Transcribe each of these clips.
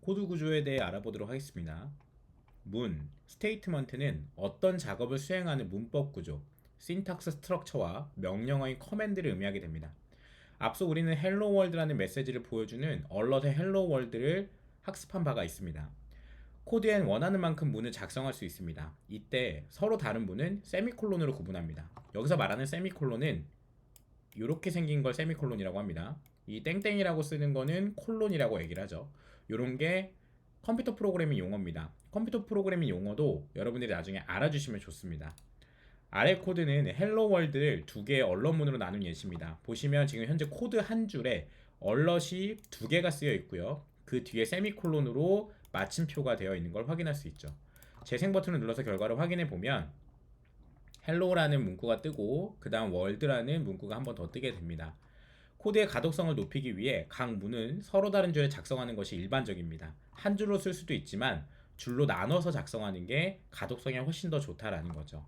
코드 구조에 대해 알아보도록 하겠습니다. 문, 스테이트먼트는 어떤 작업을 수행하는 문법 구조, 신탁스 스트럭처와 명령어인 커맨드를 의미하게 됩니다. 앞서 우리는 헬로 월드라는 메시지를 보여주는 얼럿의 헬로 월드를 학습한 바가 있습니다. 코드엔 원하는 만큼 문을 작성할 수 있습니다. 이때 서로 다른 문은 세미콜론으로 구분합니다. 여기서 말하는 세미콜론은 이렇게 생긴 걸 세미콜론이라고 합니다. 이 땡땡이라고 쓰는 거는 콜론이라고 얘기를 하죠. 이런 게 컴퓨터 프로그래밍 용어입니다. 컴퓨터 프로그래밍 용어도 여러분들이 나중에 알아주시면 좋습니다. 아래 코드는 헬로 월드를 두 개의 언럿문으로 나눈 예시입니다. 보시면 지금 현재 코드 한 줄에 언럿이 두 개가 쓰여 있고요. 그 뒤에 세미콜론으로 마침표가 되어 있는 걸 확인할 수 있죠. 재생 버튼을 눌러서 결과를 확인해 보면 헬로라는 문구가 뜨고 그 다음 월드라는 문구가 한 번 더 뜨게 됩니다. 코드의 가독성을 높이기 위해 각 문은 서로 다른 줄에 작성하는 것이 일반적입니다. 한 줄로 쓸 수도 있지만 줄로 나눠서 작성하는 게 가독성이 훨씬 더 좋다라는 거죠.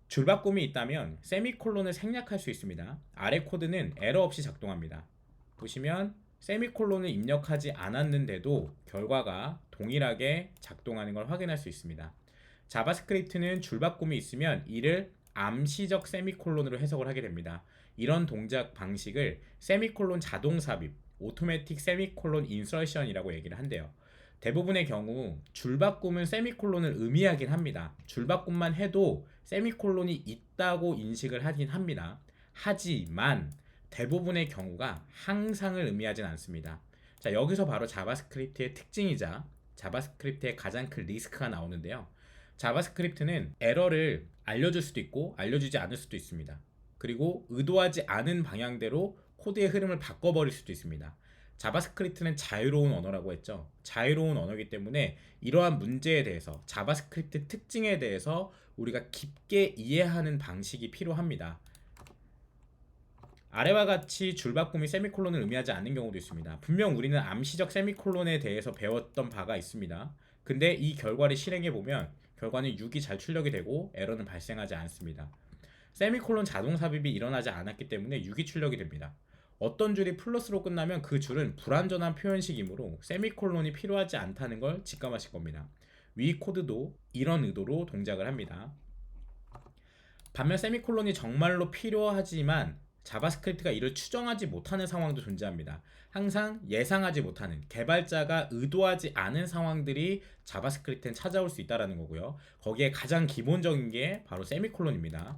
줄바꿈이 있다면 세미콜론을 생략할 수 있습니다. 아래 코드는 에러 없이 작동합니다. 보시면 세미콜론을 입력하지 않았는데도 결과가 동일하게 작동하는 걸 확인할 수 있습니다. 자바스크립트는 줄바꿈이 있으면 이를 암시적 세미콜론으로 해석을 하게 됩니다. 이런 동작 방식을 세미콜론 자동 삽입, 오토매틱 세미콜론 인서션이라고 얘기를 한대요. 대부분의 경우 줄바꿈은 세미콜론을 의미하긴 합니다. 줄바꿈만 해도 세미콜론이 있다고 인식을 하긴 합니다. 하지만 대부분의 경우가 항상을 의미하진 않습니다. 자, 여기서 바로 자바스크립트의 특징이자 자바스크립트의 가장 큰 리스크가 나오는데요. 자바스크립트는 에러를 알려줄 수도 있고 알려주지 않을 수도 있습니다. 그리고 의도하지 않은 방향대로 코드의 흐름을 바꿔버릴 수도 있습니다. 자바스크립트는 자유로운 언어라고 했죠. 자유로운 언어이기 때문에 이러한 문제에 대해서 자바스크립트 특징에 대해서 우리가 깊게 이해하는 방식이 필요합니다. 아래와 같이 줄바꿈이 세미콜론을 의미하지 않는 경우도 있습니다. 분명 우리는 암시적 세미콜론에 대해서 배웠던 바가 있습니다. 근데 이 결과를 실행해보면 결과는 6이 잘 출력이 되고 에러는 발생하지 않습니다. 세미콜론 자동 삽입이 일어나지 않았기 때문에 6이 출력이 됩니다. 어떤 줄이 플러스로 끝나면 그 줄은 불완전한 표현식이므로 세미콜론이 필요하지 않다는 걸 직감하실 겁니다. 위 코드도 이런 의도로 동작을 합니다. 반면 세미콜론이 정말로 필요하지만 자바스크립트가 이를 추정하지 못하는 상황도 존재합니다. 항상 예상하지 못하는, 개발자가 의도하지 않은 상황들이 자바스크립트엔 찾아올 수 있다는 거고요. 거기에 가장 기본적인 게 바로 세미콜론입니다.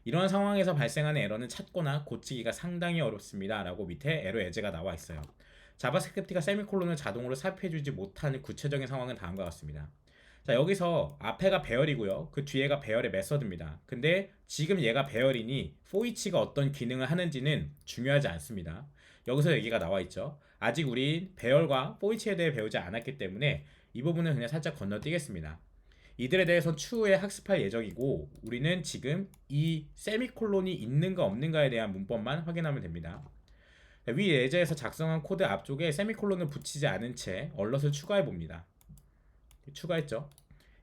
이런 상황에서 발생하는 에러는 찾거나 고치기가 상당히 어렵습니다 라고 밑에 에러 예제가 나와 있어요. 자바스크립트가 세미콜론을 자동으로 삽입해주지 못하는 구체적인 상황은 다음과 같습니다. 자, 여기서 앞에가 배열이고요. 그 뒤에가 배열의 메서드입니다. 근데 지금 얘가 배열이니 for each가 어떤 기능을 하는지는 중요하지 않습니다. 여기서 얘기가 나와 있죠. 아직 우리 배열과 for each에 대해 배우지 않았기 때문에 이 부분은 그냥 살짝 건너뛰겠습니다. 이들에 대해서 추후에 학습할 예정이고 우리는 지금 이 세미콜론이 있는가 없는가에 대한 문법만 확인하면 됩니다. 위 예제에서 작성한 코드 앞쪽에 세미콜론을 붙이지 않은 채 얼럿을 추가해 봅니다. 추가했죠.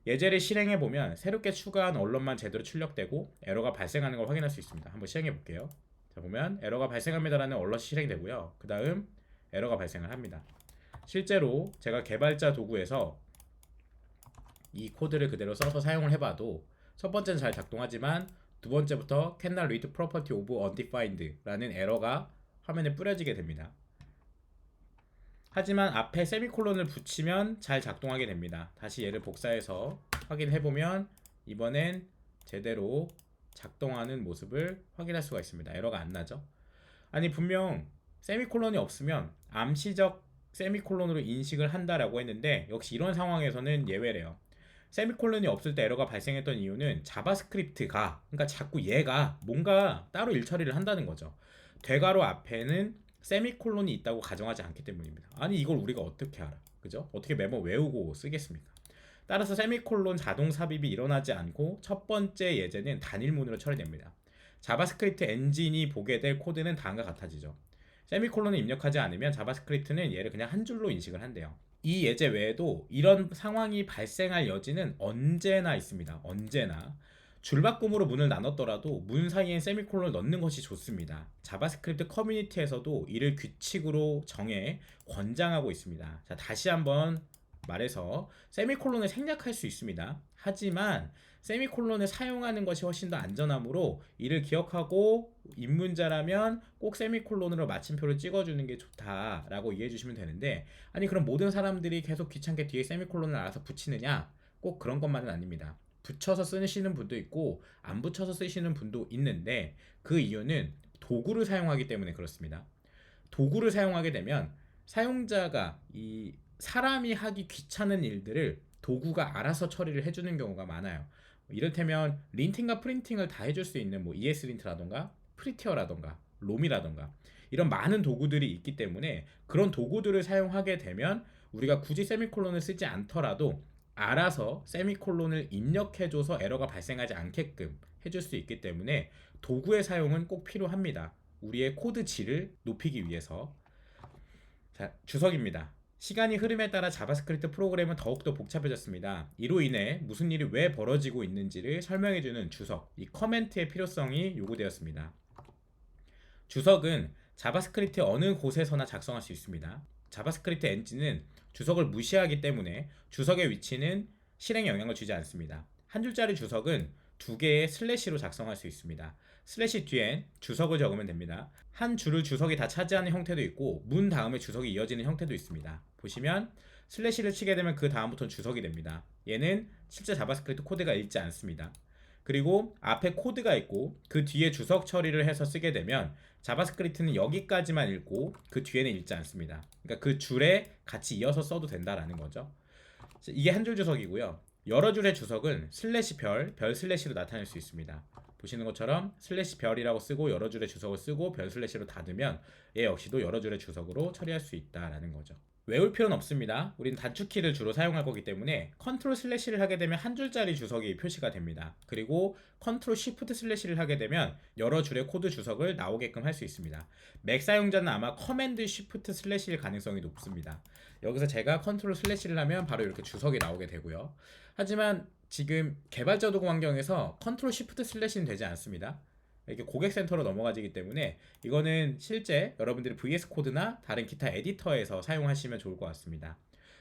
예제를 실행해 보면 새롭게 추가한 언론만 제대로 출력되고 에러가 발생하는 걸 확인할 수 있습니다. 한번 시행해 볼게요. 자, 보면 에러가 발생합니다라는 언럿이 실행되고요. 그 다음 에러가 발생을 합니다. 실제로 제가 개발자 도구에서 이 코드를 그대로 써서 사용을 해봐도 첫 번째는 잘 작동하지만 두 번째부터 cannot read property of undefined라는 에러가 화면에 뿌려지게 됩니다. 하지만 앞에 세미콜론을 붙이면 잘 작동하게 됩니다. 다시 얘를 복사해서 확인해보면 이번엔 제대로 작동하는 모습을 확인할 수가 있습니다. 에러가 안 나죠? 아니 분명 세미콜론이 없으면 암시적 세미콜론으로 인식을 한다라고 했는데 역시 이런 상황에서는 예외래요. 세미콜론이 없을 때 에러가 발생했던 이유는 자바스크립트가 그러니까 자꾸 얘가 뭔가 따로 일처리를 한다는 거죠. 대괄호 앞에는 세미콜론이 있다고 가정하지 않기 때문입니다. 아니 이걸 우리가 어떻게 알아? 그죠? 어떻게 매번 외우고 쓰겠습니까? 따라서 세미콜론 자동 삽입이 일어나지 않고 첫 번째 예제는 단일문으로 처리됩니다. 자바스크립트 엔진이 보게 될 코드는 다음과 같아지죠. 세미콜론을 입력하지 않으면 자바스크립트는 얘를 그냥 한 줄로 인식을 한대요. 이 예제 외에도 이런 상황이 발생할 여지는 언제나 있습니다. 언제나. 줄바꿈으로 문을 나눴더라도 문 사이엔 세미콜론을 넣는 것이 좋습니다. 자바스크립트 커뮤니티에서도 이를 규칙으로 정해 권장하고 있습니다. 자, 다시 한번 말해서 세미콜론을 생략할 수 있습니다. 하지만 세미콜론을 사용하는 것이 훨씬 더 안전하므로 이를 기억하고 입문자라면 꼭 세미콜론으로 마침표를 찍어주는 게 좋다라고 이해해 주시면 되는데, 아니 그럼 모든 사람들이 계속 귀찮게 뒤에 세미콜론을 알아서 붙이느냐? 꼭 그런 것만은 아닙니다. 붙여서 쓰시는 분도 있고 안 붙여서 쓰시는 분도 있는데, 그 이유는 도구를 사용하기 때문에 그렇습니다. 도구를 사용하게 되면 사용자가 이 사람이 하기 귀찮은 일들을 도구가 알아서 처리를 해주는 경우가 많아요. 이를테면 린팅과 프린팅을 다 해줄 수 있는 뭐 ES린트라던가 프리티어라던가 롬이라던가 이런 많은 도구들이 있기 때문에 그런 도구들을 사용하게 되면 우리가 굳이 세미콜론을 쓰지 않더라도 알아서 세미콜론을 입력해줘서 에러가 발생하지 않게끔 해줄 수 있기 때문에 도구의 사용은 꼭 필요합니다. 우리의 코드 질을 높이기 위해서. 자, 주석입니다. 시간이 흐름에 따라 자바스크립트 프로그램은 더욱더 복잡해졌습니다. 이로 인해 무슨 일이 왜 벌어지고 있는지를 설명해주는 주석, 이 커멘트의 필요성이 요구되었습니다. 주석은 자바스크립트의 어느 곳에서나 작성할 수 있습니다. 자바스크립트 엔진은 주석을 무시하기 때문에 주석의 위치는 실행에 영향을 주지 않습니다. 한 줄짜리 주석은 두 개의 슬래시로 작성할 수 있습니다. 슬래시 뒤엔 주석을 적으면 됩니다. 한 줄을 주석이 다 차지하는 형태도 있고 문 다음에 주석이 이어지는 형태도 있습니다. 보시면 슬래시를 치게 되면 그 다음부터는 주석이 됩니다. 얘는 실제 자바스크립트 코드가 읽지 않습니다. 그리고 앞에 코드가 있고 그 뒤에 주석 처리를 해서 쓰게 되면 자바스크립트는 여기까지만 읽고 그 뒤에는 읽지 않습니다. 그러니까 그 줄에 같이 이어서 써도 된다라는 거죠. 이게 한 줄 주석이고요. 여러 줄의 주석은 슬래시 별 슬래시로 나타낼 수 있습니다. 보시는 것처럼 슬래시 별이라고 쓰고 여러 줄의 주석을 쓰고 별 슬래시로 닫으면 얘 역시도 여러 줄의 주석으로 처리할 수 있다라는 거죠. 외울 필요는 없습니다. 우린 단축키를 주로 사용할 거기 때문에 컨트롤 슬래시를 하게 되면 한 줄짜리 주석이 표시가 됩니다. 그리고 컨트롤 쉬프트 슬래시를 하게 되면 여러 줄의 코드 주석을 나오게끔 할 수 있습니다. 맥 사용자는 아마 커맨드 쉬프트 슬래시일 가능성이 높습니다. 여기서 제가 컨트롤 슬래시를 하면 바로 이렇게 주석이 나오게 되고요. 하지만 지금 개발자 도구 환경에서 컨트롤 쉬프트 슬래시는 되지 않습니다. 이렇게 고객센터로 넘어가지기 때문에 이거는 실제 여러분들이 VS 코드나 다른 기타 에디터에서 사용하시면 좋을 것 같습니다.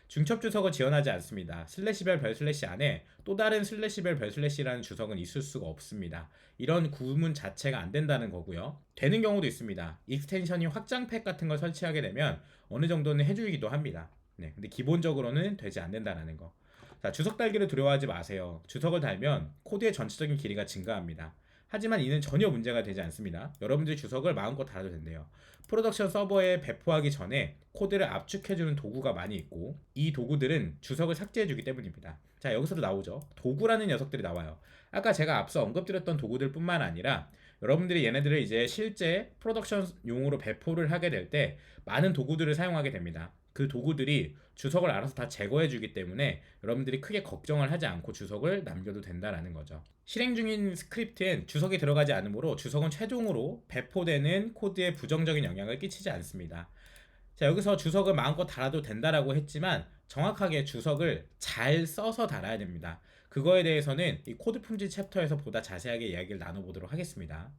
중첩 주석을 지원하지 않습니다. 슬래시별 별 슬래시 안에 또 다른 슬래시별 별 슬래시라는 주석은 있을 수가 없습니다. 이런 구문 자체가 안 된다는 거고요. 되는 경우도 있습니다. 익스텐션이 확장팩 같은 걸 설치하게 되면 어느 정도는 해주기도 합니다. 네, 근데 기본적으로는 되지 않는다는 거. 자, 주석 달기를 두려워하지 마세요. 주석을 달면 코드의 전체적인 길이가 증가합니다. 하지만 이는 전혀 문제가 되지 않습니다. 여러분들이 주석을 마음껏 달아도 된대요. 프로덕션 서버에 배포하기 전에 코드를 압축해주는 도구가 많이 있고 이 도구들은 주석을 삭제해주기 때문입니다. 자, 여기서도 나오죠. 도구라는 녀석들이 나와요. 아까 제가 앞서 언급드렸던 도구들 뿐만 아니라 여러분들이 얘네들을 이제 실제 프로덕션용으로 배포를 하게 될 때 많은 도구들을 사용하게 됩니다. 그 도구들이 주석을 알아서 다 제거해주기 때문에 여러분들이 크게 걱정을 하지 않고 주석을 남겨도 된다라는 거죠. 실행 중인 스크립트엔 주석이 들어가지 않으므로 주석은 최종으로 배포되는 코드에 부정적인 영향을 끼치지 않습니다. 자, 여기서 주석을 마음껏 달아도 된다라고 했지만 정확하게 주석을 잘 써서 달아야 됩니다. 그거에 대해서는 이 코드 품질 챕터에서 보다 자세하게 이야기를 나눠보도록 하겠습니다.